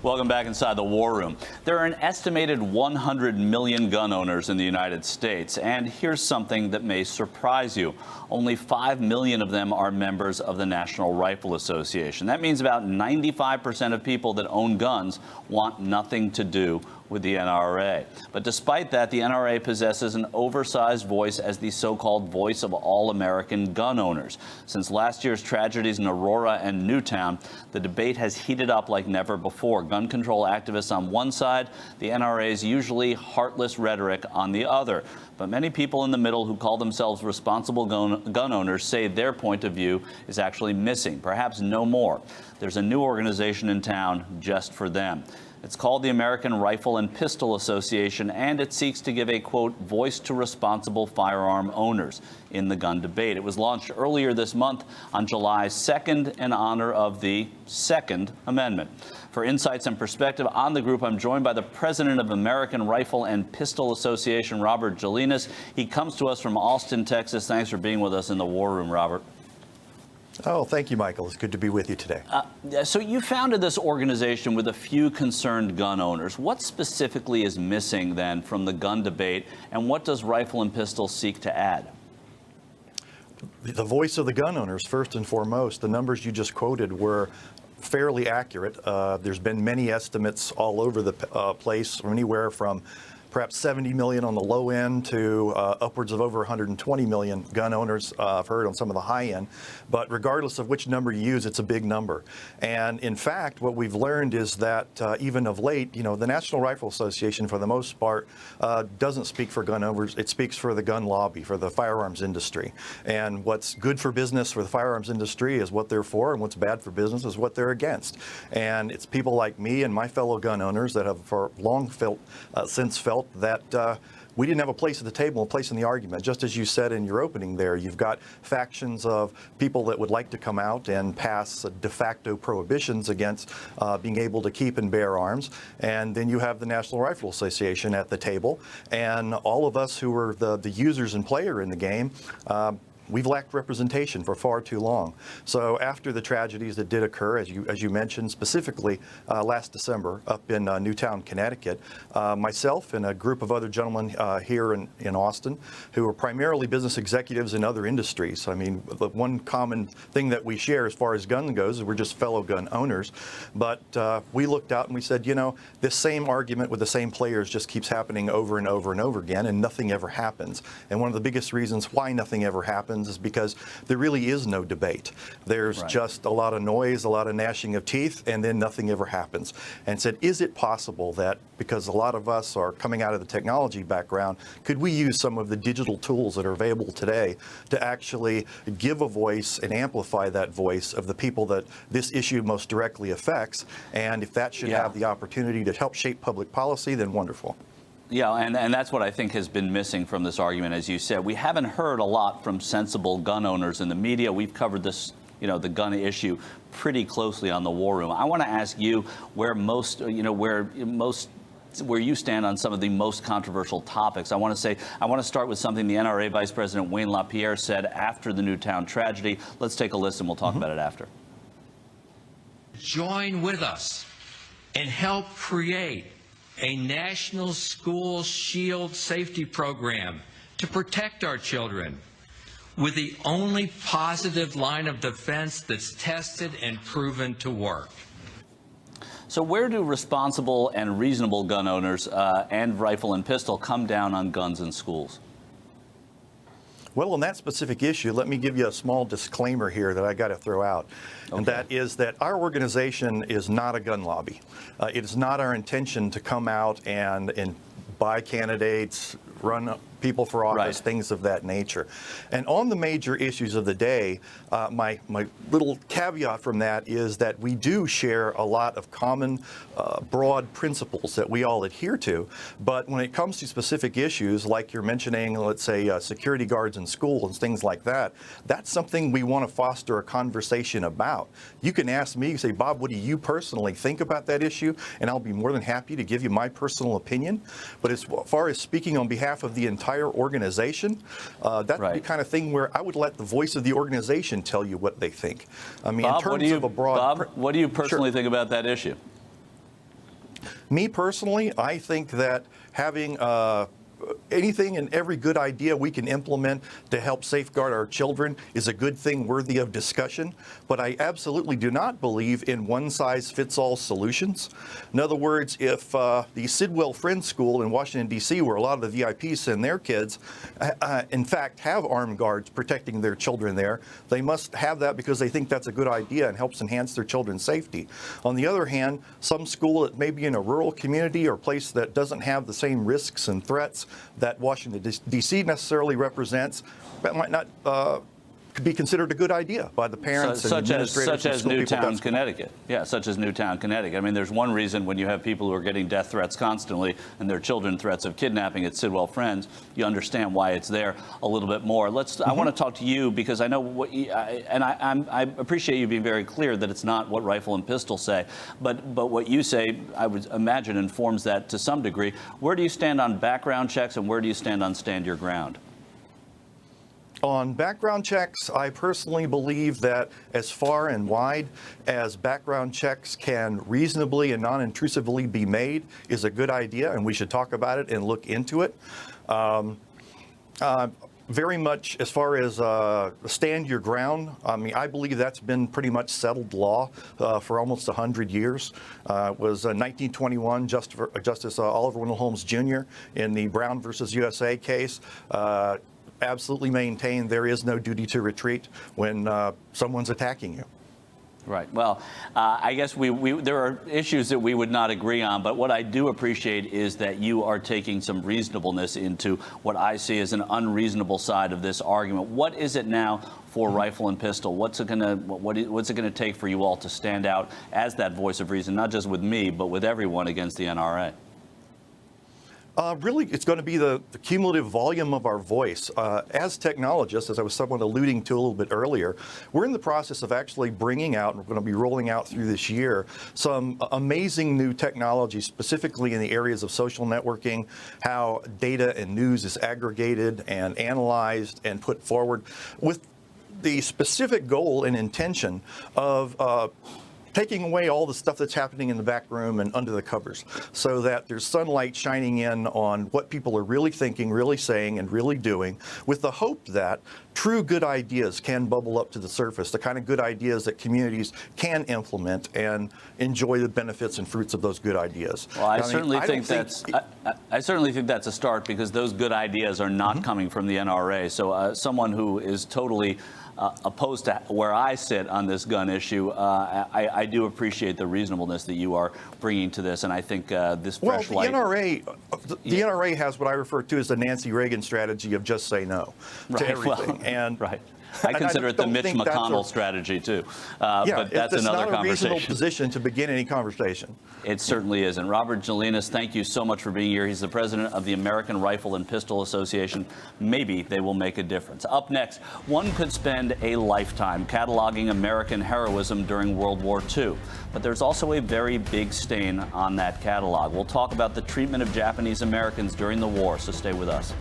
Welcome back inside the War Room. There are an estimated 100 million gun owners in the United States, and here's something that may surprise you. Only 5 million of them are members of the National Rifle Association. That means about 95% of people that own guns want nothing to do with the NRA. But despite that, the NRA possesses an oversized voice as the so-called voice of all American gun owners. Since last year's tragedies in Aurora and Newtown, the debate has heated up like never before. Gun control activists on one side, the NRA's usually heartless rhetoric on the other. But many people in the middle who call themselves responsible gun owners say their point of view is actually missing, perhaps no more. There's a new organization in town just for them. It's called the American Rifle and Pistol Association, and it seeks to give a, quote, voice to responsible firearm owners in the gun debate. It was launched earlier this month on July 2nd in honor of the Second Amendment. For insights and perspective on the group, I'm joined by the president of American Rifle and Pistol Association, Robert Gelinas. He comes to us from Austin, Texas. Thanks for being with us in the War Room, Robert. Oh, thank you, Michael. It's good to be with you today. So you founded this organization with a few concerned gun owners. What specifically is missing then from the gun debate, and what does Rifle and Pistol seek to add? The voice of the gun owners, first and foremost. The numbers you just quoted were fairly accurate. There's been many estimates all over the place, from anywhere from perhaps 70 million on the low end to upwards of over 120 million gun owners. I've heard on some of the high end. But regardless of which number you use, it's a big number. And in fact, what we've learned is that even of late, the National Rifle Association, for the most part, doesn't speak for gun owners. It speaks for the gun lobby, for the firearms industry. And what's good for business for the firearms industry is what they're for, and what's bad for business is what they're against. And it's people like me and my fellow gun owners that have for long since felt that we didn't have a place at the table, a place in the argument. Just as you said in your opening there, you've got factions of people that would like to come out and pass de facto prohibitions against being able to keep and bear arms. And then you have the National Rifle Association at the table. And all of us who are the users and player in the game, we've lacked representation for far too long. So after the tragedies that did occur, as you mentioned, specifically last December up in Newtown, Connecticut, myself and a group of other gentlemen here in Austin, who are primarily business executives in other industries. I mean, the one common thing that we share as far as gun goes is we're just fellow gun owners. But we looked out and we said, this same argument with the same players just keeps happening over and over and over again, and nothing ever happens. And one of the biggest reasons why nothing ever happens is because there really is no debate. There's just a lot of noise, a lot of gnashing of teeth, and then nothing ever happens. And said, is it possible that, because a lot of us are coming out of the technology background, could we use some of the digital tools that are available today to actually give a voice and amplify that voice of the people that this issue most directly affects? And if that should have the opportunity to help shape public policy, then wonderful. Yeah, and that's what I think has been missing from this argument, as you said. We haven't heard a lot from sensible gun owners in the media. We've covered this, the gun issue pretty closely on the War Room. I want to ask you where you stand on some of the most controversial topics. I want to start with something the NRA Vice President Wayne LaPierre said after the Newtown tragedy. Let's take a listen. We'll talk about it after. Join with us and help create a national school shield safety program to protect our children with the only positive line of defense that's tested and proven to work. So where do responsible and reasonable gun owners and Rifle and Pistol come down on guns in schools? Well, on that specific issue, let me give you a small disclaimer here that I got to throw out. Okay. And that is that our organization is not a gun lobby. It is not our intention to come out and buy candidates, run people for office, things of that nature. And on the major issues of the day, my little caveat from that is that we do share a lot of common broad principles that we all adhere to. But when it comes to specific issues, like you're mentioning, let's say security guards in schools and things like that, that's something we want to foster a conversation about. You can ask me, say, Bob, what do you personally think about that issue? And I'll be more than happy to give you my personal opinion. But as far as speaking on behalf of the entire organization, that's the kind of thing where I would let the voice of the organization tell you what they think. I mean, Bob, in terms of a broad... Bob, what do you personally think about that issue? Me personally, I think that having anything and every good idea we can implement to help safeguard our children is a good thing worthy of discussion. But I absolutely do not believe in one-size-fits-all solutions. In other words, if the Sidwell Friends School in Washington, D.C., where a lot of the VIPs send their kids, in fact, have armed guards protecting their children there, they must have that because they think that's a good idea and helps enhance their children's safety. On the other hand, some school that may be in a rural community or place that doesn't have the same risks and threats that Washington, D.C. necessarily represents, that might not be considered a good idea by the parents and administrators. Such as Newtown, Connecticut. Yeah, such as Newtown, Connecticut. I mean, there's one reason when you have people who are getting death threats constantly and their children threats of kidnapping at Sidwell Friends, you understand why it's there a little bit more. I want to talk to you because I know what I appreciate you being very clear that it's not what Rifle and Pistol say, but what you say, I would imagine, informs that to some degree. Where do you stand on background checks and where do you stand on stand your ground? On background checks, I personally believe that as far and wide as background checks can reasonably and non-intrusively be made is a good idea, and we should talk about it and look into it. Very much as far as stand your ground, I mean, I believe that's been pretty much settled law for almost 100 years. It was 1921, Justice Oliver Wendell Holmes Jr. in the Brown versus USA case absolutely maintained there is no duty to retreat when someone's attacking you. Right. Well, I guess there are issues that we would not agree on, but what I do appreciate is that you are taking some reasonableness into what I see as an unreasonable side of this argument. What is it now for Rifle and Pistol? What's it gonna take for you all to stand out as that voice of reason, not just with me, but with everyone against the NRA? Really, it's going to be the cumulative volume of our voice. As technologists, as I was somewhat alluding to a little bit earlier, we're in the process of actually bringing out, and we're going to be rolling out through this year, some amazing new technology, specifically in the areas of social networking, how data and news is aggregated and analyzed and put forward with the specific goal and intention of taking away all the stuff that's happening in the back room and under the covers so that there's sunlight shining in on what people are really thinking, really saying, and really doing, with the hope that true good ideas can bubble up to the surface, the kind of good ideas that communities can implement and enjoy the benefits and fruits of those good ideas. Well, I certainly think that's a start because those good ideas are not coming from the NRA. So someone who is totally opposed to where I sit on this gun issue, I do appreciate the reasonableness that you are bringing to this, and I think this fresh light. The NRA has what I refer to as the Nancy Reagan strategy of just say no to everything. Right. I consider it the Mitch McConnell strategy, too. But that's another conversation. It's not a reasonable position to begin any conversation. It certainly isn't. Robert Gelinas, thank you so much for being here. He's the president of the American Rifle and Pistol Association. Maybe they will make a difference. Up next, one could spend a lifetime cataloging American heroism during World War II. But there's also a very big stain on that catalog. We'll talk about the treatment of Japanese Americans during the war, so stay with us.